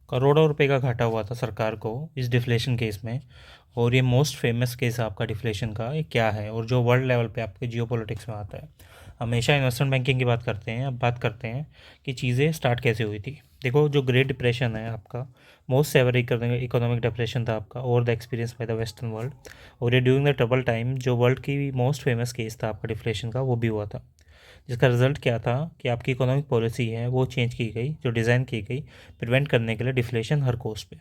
करोड़ों रुपए का घाटा हुआ था सरकार को इस डिफ्लेशन केस में। और ये मोस्ट फेमस केस आपका डिफ्लेशन का ये क्या है, और जो वर्ल्ड लेवल पे आपके जियोपॉलिटिक्स में आता है। हमेशा इन्वेस्टमेंट बैंकिंग की बात करते हैं, अब बात करते हैं कि चीज़ें स्टार्ट कैसे हुई थी। देखो, जो ग्रेट डिप्रेशन है आपका, मोस्ट सेवर इकोनॉमिक डिप्रेशन था आपका over the experience by the western world. और ये ड्यूरिंग द ट्रबल टाइम जो वर्ल्ड की मोस्ट फेमस केस था आपका डिफ्लेशन का, वो भी हुआ था। जिसका रिजल्ट क्या था कि आपकी इकोनॉमिक पॉलिसी है वो चेंज की गई, जो डिज़ाइन की गई प्रिवेंट करने के लिए डिफ्लेशन हर कॉस्ट पे।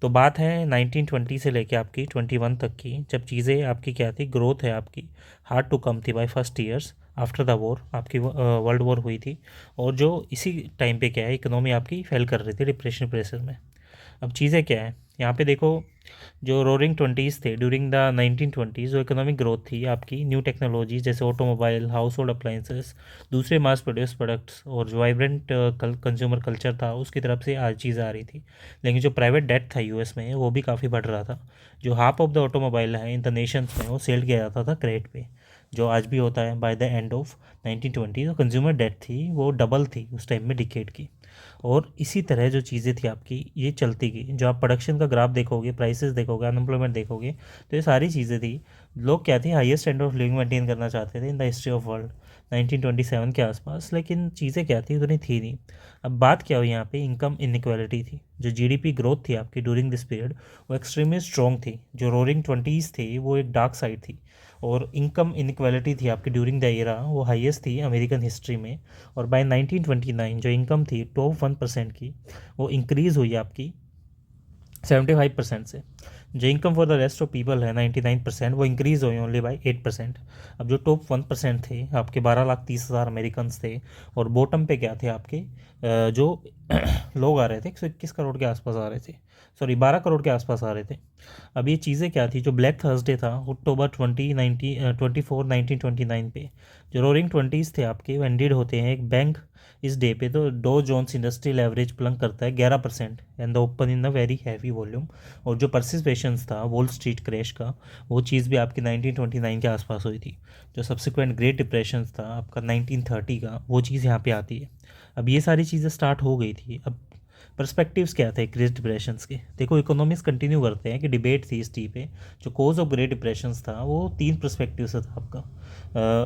तो बात है 1920 से लेके आपकी 21 तक की, जब चीज़ें आपकी क्या थी, ग्रोथ है आपकी हार्ड टू कम थी by first years after the war, आपकी वर्ल्ड वॉर हुई थी। और जो इसी टाइम पे क्या है, इकोनॉमी आपकी फेल कर रही थी डिप्रेशन प्रेशर में। अब चीज़ें क्या है यहाँ पे देखो, जो रोरिंग ट्वेंटीज़ थे ड्यूरिंग द 1920s, जो इकोनॉमिक ग्रोथ थी आपकी, न्यू टेक्नोलॉजी जैसे ऑटोमोबाइल, हाउस होल्ड अप्लाइंसेस, दूसरे मास प्रोड्यूस प्रोडक्ट्स, और जो वाइब्रेंट कंज्यूमर कल्चर था उसकी तरफ से आज चीज़ आ रही थी। लेकिन जो प्राइवेट डेट था यूएस में वो भी काफ़ी बढ़ रहा था। जो हाफ ऑफ द ऑटोमोबाइल है इन द नेशंस में वो सेल किया जाता था क्रेडिट पे, जो आज भी होता है बाय द एंड ऑफ 1920। जो कंज्यूमर डेट थी वो डबल थी उस टाइम में डिकेड की। और इसी तरह जो चीज़ें थी आपकी ये चलती गई। जो आप प्रोडक्शन का ग्राफ देखोगे, प्राइसेस देखोगे, अनएम्प्लॉयमेंट देखोगे, तो ये सारी चीज़ें थी। लोग क्या थे, highest standard of living maintain करना चाहते थे in the history of world 1927 के आसपास। लेकिन चीज़ें क्या थी, उतनी थी नहीं। अब बात क्या हुई यहाँ पे, इनकम इनइक्वालिटी थी। जो जीडीपी ग्रोथ थी आपकी ड्यूरिंग दिस पीरियड वो एक्सट्रीमली स्ट्रॉन्ग थी। जो रोरिंग ट्वेंटीज़ थी वो एक डार्क साइड थी। और इनकम इनक्वालिटी थी आपकी ड्यूरिंग द एरा वो हाईएस्ट थी अमेरिकन हिस्ट्री में। और बाय 1929 जो इनकम थी टॉप 1% की, वो इंक्रीज़ हुई आपकी 75% से। जो income for the rest of people है 99%, वो इंक्रीज़ हुई ओनली बाई 8%। अब जो टॉप 1% थे आपके 12,30,000 अमेरिकन थे। और बॉटम पे क्या थे आपके जो लोग आ रहे थे 121 करोड़ के आसपास आ रहे थे, सॉरी 12 करोड़ के आसपास आ रहे थे। अब ये चीज़ें क्या थी, जो ब्लैक थर्सडे था अक्टूबर 24 1929 पे, जो रोरिंग ट्वेंटीज़ थे आपके वो एंडेड होते हैं एक बैंक इस डे पे। तो Dow Jones industrial average plunge करता है 11% and the open in the very heavy volume. और जो परसिस्पेशंस था वॉल स्ट्रीट क्रैश का, वो चीज़ भी आपकी 1929 के आसपास हुई थी। जो सब्सिक्वेंट ग्रेट डिप्रेशन था आपका 1930 का, वो चीज़ यहाँ पे आती है। अब ये सारी चीज़ें स्टार्ट हो गई थी। अब पर्सपेक्टिव्स क्या थे ग्रेट डिप्रेशंस के, देखो इकोनॉमिक्स कंटिन्यू करते हैं कि डिबेट थी इस टी पे। जो कोज ऑफ ग्रेट डिप्रेशंस था वो 3 पर्सपेक्टिव से था आपका।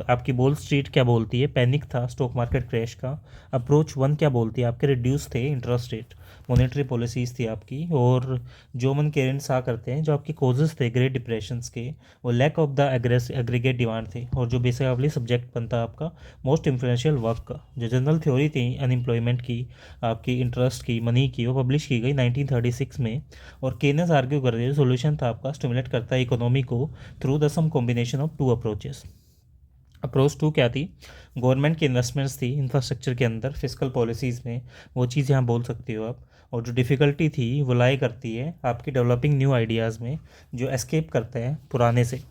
आपकी वॉल स्ट्रीट क्या बोलती है, पैनिक था स्टॉक मार्केट क्रैश का। अप्रोच 1 क्या बोलती है, आपके रिड्यूस थे इंटरेस्ट रेट, मॉनेटरी पॉलिसीज़ थी आपकी। और जो मन केरेंट सा करते हैं, जो आपके कोजेस थे ग्रेट डिप्रेशंस के, वो lack of the aggregate demand थे। और जो बेसिकली सब्जेक्ट बनता आपका मोस्ट इन्फ्लुएंशियल वर्क का, जो जनरल थ्योरी थी अनएम्प्लॉयमेंट की, आपकी इंटरेस्ट की, मनी की, वो पब्लिश की गई 1936 में। और केनेस आर्ग्यू कर रहे थे सोल्यूशन था आपका स्टिमुलेट करता है इकोनॉमी को through the some combination of 2 approaches. Approach 2 क्या थी, गवर्नमेंट की इन्वेस्टमेंट्स थी इंफ्रास्ट्रक्चर के अंदर, फिजिकल पॉलिसीज़ में, वो चीज़ यहाँ बोल सकती हो आप। और जो डिफ़िकल्टी थी वो लाई करती है आपकी डेवलपिंग न्यू आइडियाज़ में, जो एस्केप करते हैं पुराने से।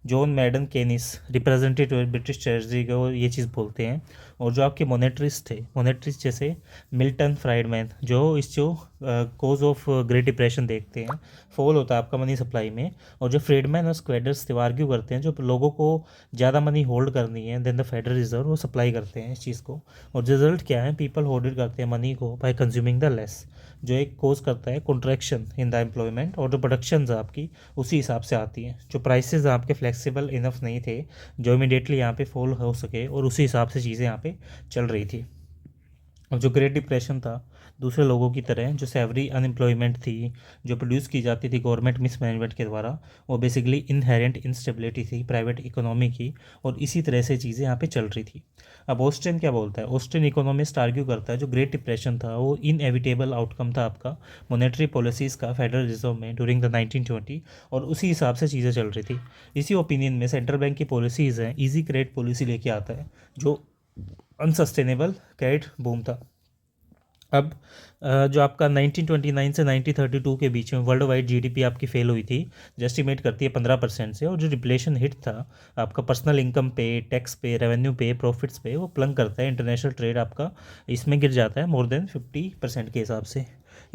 जॉन मैडन केनिस रिप्रेजेंटेटिव ब्रिटिश ट्रेजरी को ये चीज़ बोलते हैं। और जो आपके मोनेटरिस्ट थे, मोनेटरिस्ट जैसे मिल्टन फ्राइडमैन, जो इस जो कोज ऑफ ग्रेट डिप्रेशन देखते हैं, फॉल होता है आपका मनी सप्लाई में। और जो फ्रीडमैन और स्क्वेडर्स थे वो आर्ग्यू करते हैं जो लोगों को ज़्यादा मनी होल्ड करनी है देन द फेडरल रिजर्व, वो सप्लाई करते हैं इस चीज़ को। और रिजल्ट क्या है, पीपल होल्ड करते हैं मनी को बाय कंज्यूमिंग द लेस, जो एक कोज करता है कॉन्ट्रैक्शन इन द एम्प्लॉयमेंट। और जो प्रोडक्शन है आपकी उसी हिसाब से आती है। जो प्राइसेस आपके फ्लेक्सिबल इनफ नहीं थे जो इमीडिएटली यहाँ पे फॉल हो सके, और उसी हिसाब से चीज़ें यहाँ पे चल रही थी। और जो ग्रेट डिप्रेशन था दूसरे लोगों की तरह, जो सैवरी अनएम्प्लॉयमेंट थी जो प्रोड्यूस की जाती थी गवर्नमेंट मिसमैनेजमेंट के द्वारा, वो बेसिकली इनहेरेंट इंस्टेबिलिटी थी प्राइवेट इकोनॉमी की। और इसी तरह से चीज़ें यहाँ पे चल रही थी। अब ऑस्ट्रियन क्या बोलता है, ऑस्ट्रियन इकोनॉमिस्ट आर्ग्यू करता है जो ग्रेट डिप्रेशन था वो इनएविटेबल आउटकम था आपका मॉनेटरी पॉलिसीज़ का फेडरल रिजर्व में ड्यूरिंग द 1920। और उसी हिसाब से चीज़ें चल रही थी। इसी ओपिनियन में सेंट्रल बैंक की पॉलिसीज़ हैं, ईजी क्रेडिट पॉलिसी लेके आता है जो अनसस्टेनेबल क्रेडिट बूम था। अब जो आपका 1929 से 1932 के बीच में वर्ल्ड वाइड जीडीपी आपकी फेल हुई थी, जो एस्टिमेट करती है 15% से। और जो रिप्लेशन हिट था आपका पर्सनल इनकम पे, टैक्स पे, रेवेन्यू पे, प्रॉफिट्स पे, वो प्लंग करता है। इंटरनेशनल ट्रेड आपका इसमें गिर जाता है मोर देन 50% के हिसाब से।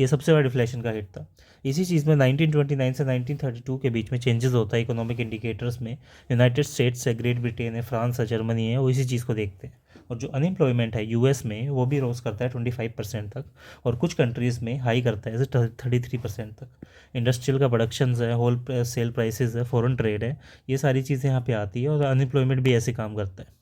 ये सबसे बड़ा डिफ्लेशन का हिट था। इसी चीज़ में 1929 से 1932 के बीच में चेंजेस होता है इकोनॉमिक इंडिकेटर्स में। यूनाइटेड स्टेट्स है, ग्रेट ब्रिटेन है, फ्रांस है, जर्मनी है, वो इसी चीज़ को देखते हैं। और जो अनएम्प्लॉयमेंट है यूएस में वो भी रोज़ करता है 25% तक, और कुछ कंट्रीज़ में हाई करता है जैसे 33% तक। इंडस्ट्रियल का प्रोडक्शन है, होल सेल प्राइसेस है, फॉरेन ट्रेड है, ये सारी चीज़ें यहाँ पे आती है, और अनएम्प्लॉयमेंट भी ऐसे काम करता है।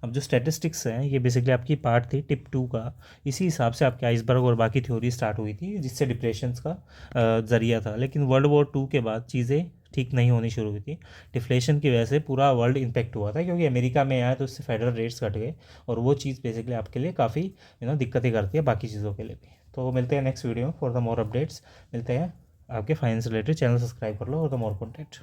अब जो स्टैटिस्टिक्स हैं ये बेसिकली आपकी पार्ट थी टिप 2 का। इसी हिसाब से आपके आइसबर्ग और बाकी थ्योरी स्टार्ट हुई थी, जिससे डिप्रेशंस का ज़रिया था। लेकिन वर्ल्ड वॉर 2 के बाद चीज़ें ठीक नहीं होनी शुरू हुई थी। डिफ्लेशन की वजह से पूरा वर्ल्ड इम्पेक्ट हुआ था, क्योंकि अमेरिका में आया तो इससे फेडरल रेट्स घट गए, और वो चीज़ बेसिकली आपके लिए काफ़ी दिक्कतें करती है बाकी चीज़ों के लिए भी। तो मिलते हैं next video for the more updates. मिलते हैं आपके फाइनेंस रिलेटेड। चैनल सब्सक्राइब कर लो और द मोर कॉन्टेंट।